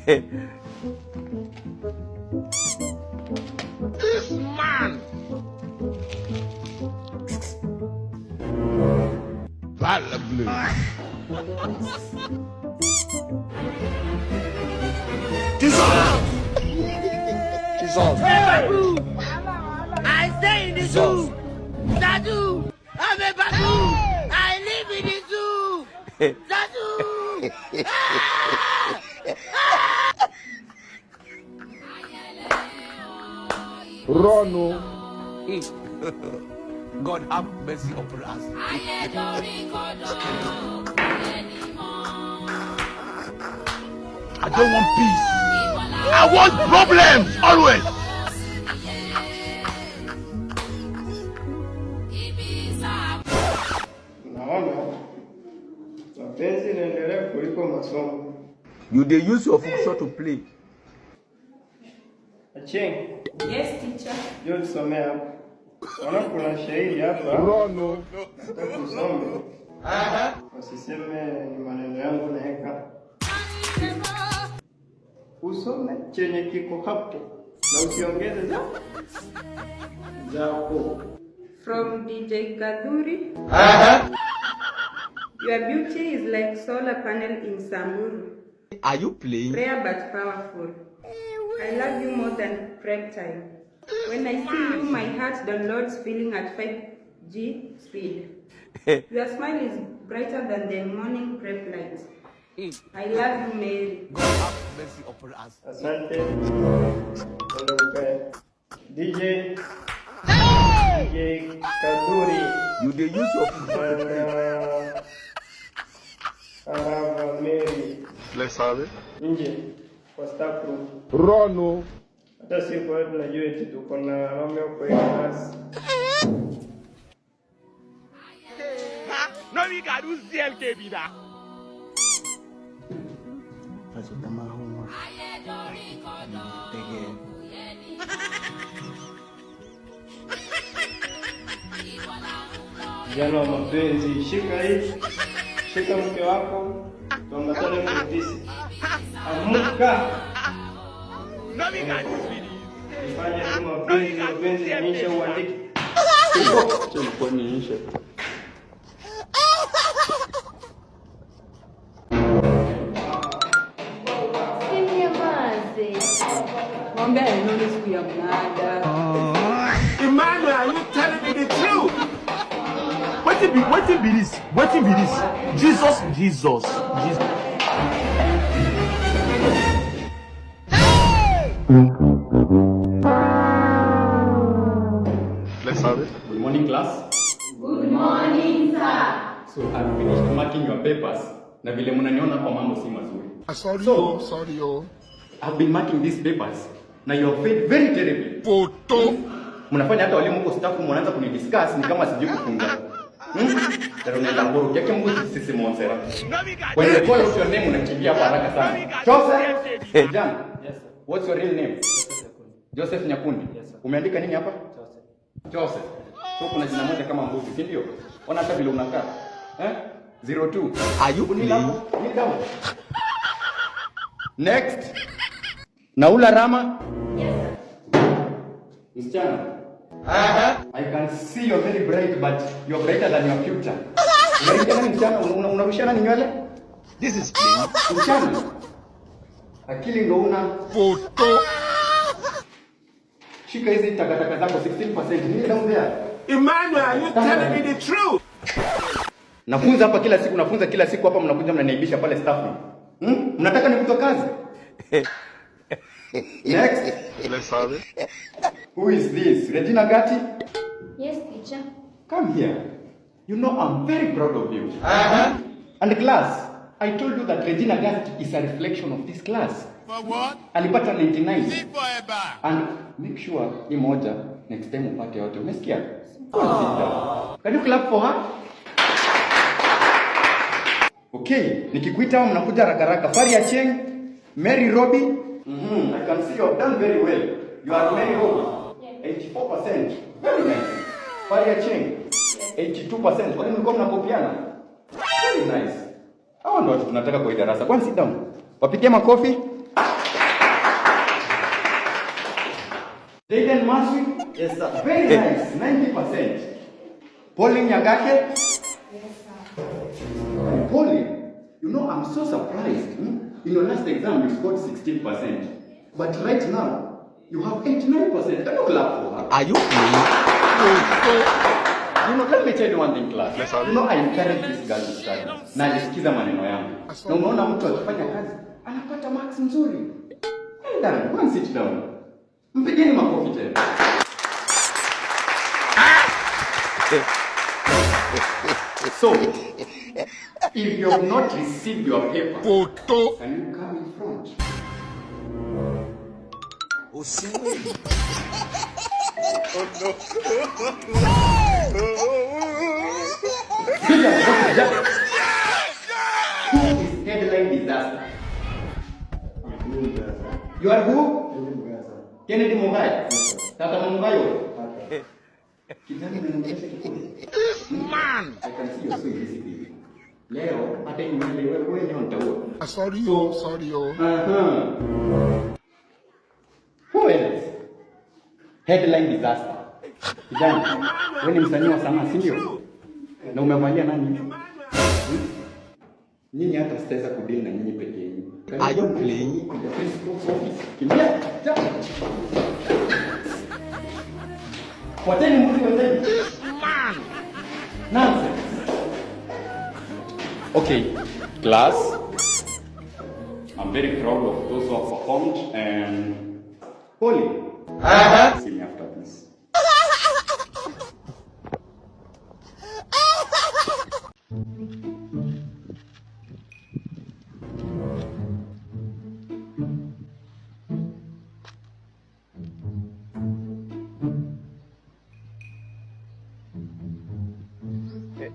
This man. Bala blue. Dissolve. Dissolve. I stay in the zoo. Zadu, I'm a baboon. I live in the zoo. Zadu. Rono. God have mercy upon us. I don't want peace. I want problems always. Naona mapenzi inaendelea kuliko masomo. You dey use your function to play. Acheng. Yes, teacher. Yo tusomea hapo. Naona kuna shairi hapa. Rono. Nataka kusome. Usiseme ni maneno yangu naeka. Usome chenye kiko hapo na usiongeze japo. From DJ Kaduri. Your beauty is like solar panel in Samuru. Are you playing? Rare but powerful. I love you more than prep time. When I see you, my heart downloads feeling at 5G speed. Your smile is brighter than the morning prep light. I love you, Mary. God have mercy upon us. Asante. DJ Kaduri. You dey use your function to play. Arava Mary. Let's have it. Nje kwa staff room. Rono. Hata siku wewe tunajua eti tuko na Romeo kwa class. No we got do CLK be that. Jana wa mapenzi, shika hii. Shika mke wako. Tuambatane kwa ofisi. Amuka. No we got do video. Fanya tu mapenzi nisha uandike. Kwa nisha. Ngombe hainoni siku ya mnada. Emmanuel, are you telling me the truth? What be this? What be this? Jesus. Let's have it. Good morning, class. Good morning, sir. So I've finished marking your papers. Na vile mnaniona kwa mambo si mazuri. Sorry. I've been marking these papers. Na you have failed very terribly. Photo. Mnafanya hata walimu huko staff mnaanza kunidiscuss ni kama sijui kufunga. Pero nenda ngoro yake Mungu sisi monsera. When they call out your name unakimbia hapa haraka sana. Joseph. Jan. Yes sir. What's your real name? Joseph Nyakundi. Yes sir. Umeandika nini hapa? Joseph. So kuna jina moja kama mbuzi, si ndio? Ona hata vile unakaa. 02. Are you playing? Next. Naula Rama. Yes, sir. Msichana. I can see you're very bright, but you're brighter than your future. Msichana, unarushana ni nywele? This is playing. Msichana. Akili ndo una. Photo. Shika hizi takataka zako 16%. Nini down there? Emmanuel, are you telling me the truth? Nafunza hapa kila siku, nafunza kila siku hapa mnakuja mnaniaibisha pale staff room. Mnataka nikutoe kazi? Next. Let's have it. Who is this? Regina Gatti? Yes, teacher. Come here. You know I'm very proud of you. And class, I told you that Regina Gatti is a reflection of this class. For what? Alipata 99. Forever. And make sure hii moja next time upate yote. Umesikia? Can you clap for her? Okay, nikikuita hao mnakuja haraka. Fari Acheng, Mary Robi. I can see you have done very well. You are Mary Robi. 84%. Very nice. Fari Acheng, 82%. Kwa nini mlikuwa mnakopiana? Very nice. Hao ndio tunataka kwa darasa. Kwani sit down. Wapigie makofi. Aiden Maswi? Yes, sir. Very nice, 90%. Pauline Nyagake? Yes, sir. Pauline, you know, I'm so surprised. In your last exam, you scored 16%. But right now, you have 89%. Can you clap for her? Are you playing? You know, let me tell you one thing, class. You know, I encourage this girl to study. Na alisikiza maneno yangu. Na unaona mtu akifanya kazi, anapata marks nzuri. Well done. Go and sit down. Mpigeni makofi tena. So, if you have not received your paper, can you come in front? Oh, see. Who is headline disaster? You are who? Kennedy Mungai. Tata Mungai. Man, I can see you're so easy, baby. Leo, hata nimeelewa wewe ni ontaua. Sorry. Who else? Headline disaster. Kijana, wewe ni msanii wa sanaa, si ndio? Na umevalia nani? Nyinyi hata sitaweza kudeal na nyinyi peke yenu. Are you playing? The principal's office. Kimbia. Wateni mtu wateni. Man. Nonsense. Okay, class. I'm very proud of those who have performed and Polly. See me after this.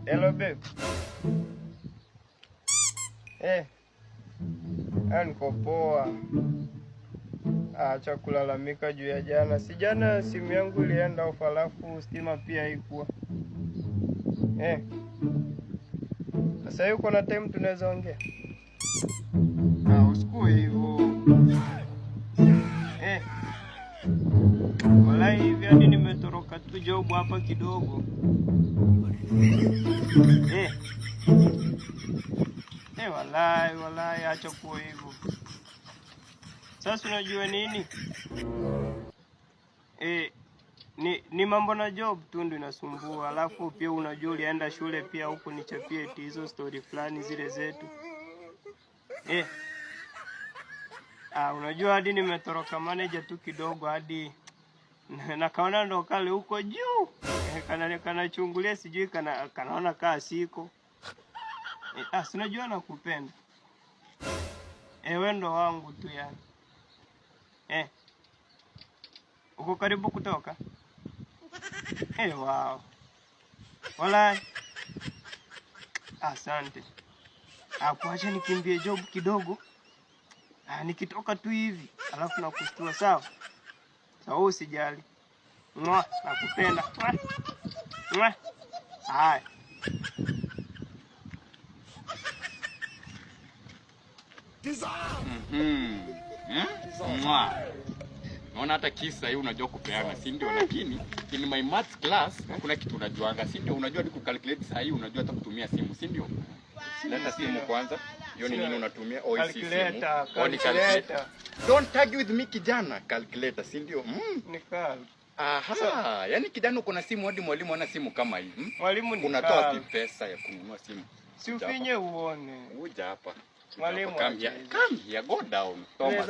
Hello, babe. Niko poa. Acha kulalamika juu ya jana. Si jana simu yangu ilienda off, alafu stima pia haikuwa. Sasa yuko na time tunaweza ongea. Usikue hivyo. Walai hivi hadi nimetoroka tu job hapa kidogo. Walai acha kuwa hivyo. Sasa unajua nini? Ni mambo na job tu ndio inasumbua. Alafu pia unajua ulienda shule pia huko nichapie hizo story fulani zile zetu. Unajua hadi nimetoroka manager tu kidogo hadi nakaona ndo kale huko juu. Kana chungulia sijui kanaona kaa siko. Si unajua nakupenda. Wewe ndo wangu tu yani. Uko karibu kutoka? Wow. Walai. Asante. Kuacha nikimbie job kidogo. Nikitoka tu hivi, alafu nakustua sawa? Sawa usijali. Nakupenda. Hai. Naona hata kisa hii unajua kupeana, si ndio? Lakini in my math class kuna kitu unajuanga, si ndio? Unajua hadi kucalculate saa hii, unajua hata kutumia simu, si ndio? Leta simu kwanza. Hiyo ni nini unatumia? Calculator. Calculator. Don't argue with me kijana. Calculator, si ndio? Ni calc. Aha, yani kijana uko na simu hadi mwalimu ana simu kama hii. Mwalimu ni unatoa wapi pesa ya kununua simu? Si ufinye uone. Uja hapa. Mwalimu come here, go down. Thomas.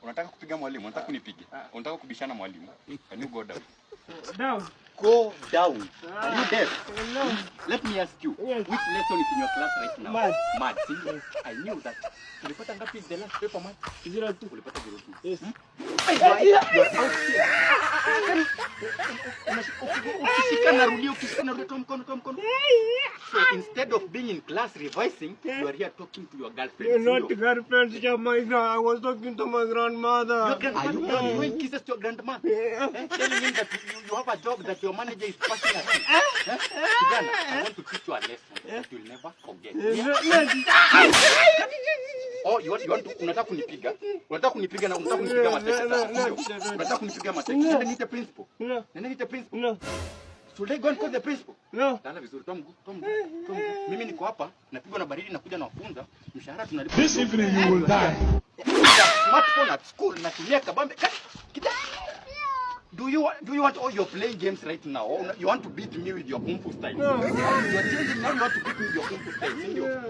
Unataka kupiga mwalimu? Unataka kunipige? Unataka kubishana mwalimu? Can you go down? Down. Go down. Are you deaf? No. Let me ask you, yes. Which lesson is in your class right now? Math. Math. Yes. I knew that. Ulipata ngapi the last paper math? 0.2. Ulipata 0.2. Yes. You are out here. Ukishika narudia mkono. So instead of being in class revising, you are here talking to your girlfriend. You're not girlfriend, I was talking to my grandmother. Your grandmother? Are you doing kisses to your grandma? Telling him that you have a job that your manager is passing at you. Kijana, I want to teach you a lesson that you'll never forget. Oh, unataka kunipiga? Unataka kunipiga na unataka kunipiga mateke sasa. Unataka kunipiga mateke. Nenda niite principal. Nenda niite principal. No. Should I go and call the principal? No. Lala vizuri, toa mguu. Mimi niko hapa, napigwa na baridi nakuja na wafunza, mshahara tunalipa. This evening you will die. Smartphone at school natumia kabambe. Do you want all your playing games right now? Or you want to beat me with your kung fu style? No. You are changing now. You want to beat me with your kung fu style, sindio?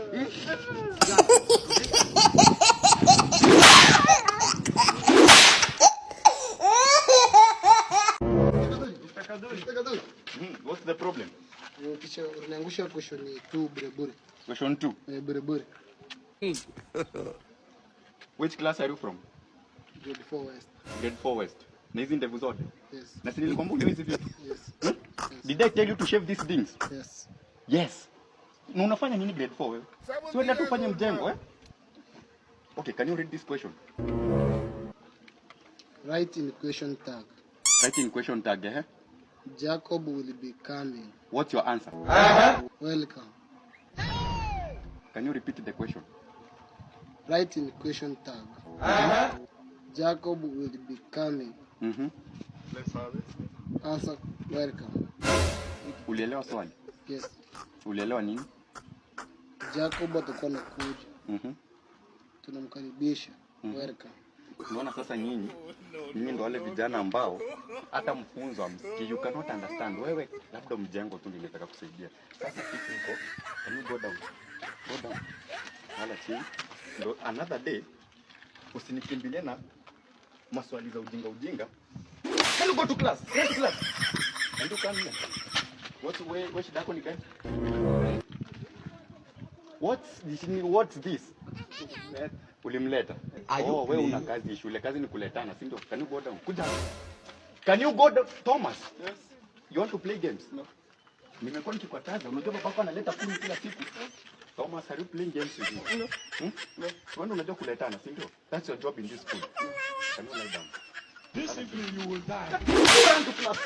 What's the problem? Teacher, unaniangusha question 2 bure. Question 2. Bure. Which class are you from? Grade 4 West. Grade 4 West. Na hizi ndevu zote? Yes. Na si nilikwambia hizi vitu? Yes. Did I tell you to shave these things? Yes. Yes. Na unafanya nini grade 4 wewe? Si wewe ndio ufanye mjengo eh? Okay, can you read this question? Write in question tag. Write in question tag, eh? Jacob will be coming. What's your answer? Welcome. Can you repeat the question? Write in question tag. Jacob will be coming. Answer welcome. Ulielewa swali? Yes. Ulielewa nini? Jacob atakuwa anakuja. Tunamkaribisha. Welcome. Unaona sasa nyinyi ndio wale vijana ambao hata mfunzo amsikii, you cannot understand. Wewe labda mjengo tu ningetaka kusaidia. Sasa kitu huko, can you go down? Go down. Hala chini. Ndo another day usinikimbilie na maswali za ujinga. Can you go to class? Go to class. And you come here. What's shida yako ni gani? What's this? Ulimleta. Oh, wewe una kazi shule. Kazi ni kuletana, si ndio? Can you go down? Kuja. Can you go down? Thomas. Yes. You want to play games? No. Nimekuwa nikikataza. Unajua babako analeta kuni kila siku. Thomas, are you playing games with me? No. No. Wewe unajua kuletana, si ndio? That's your job in this school. Can you lie down? This evening you will die. Go down to class.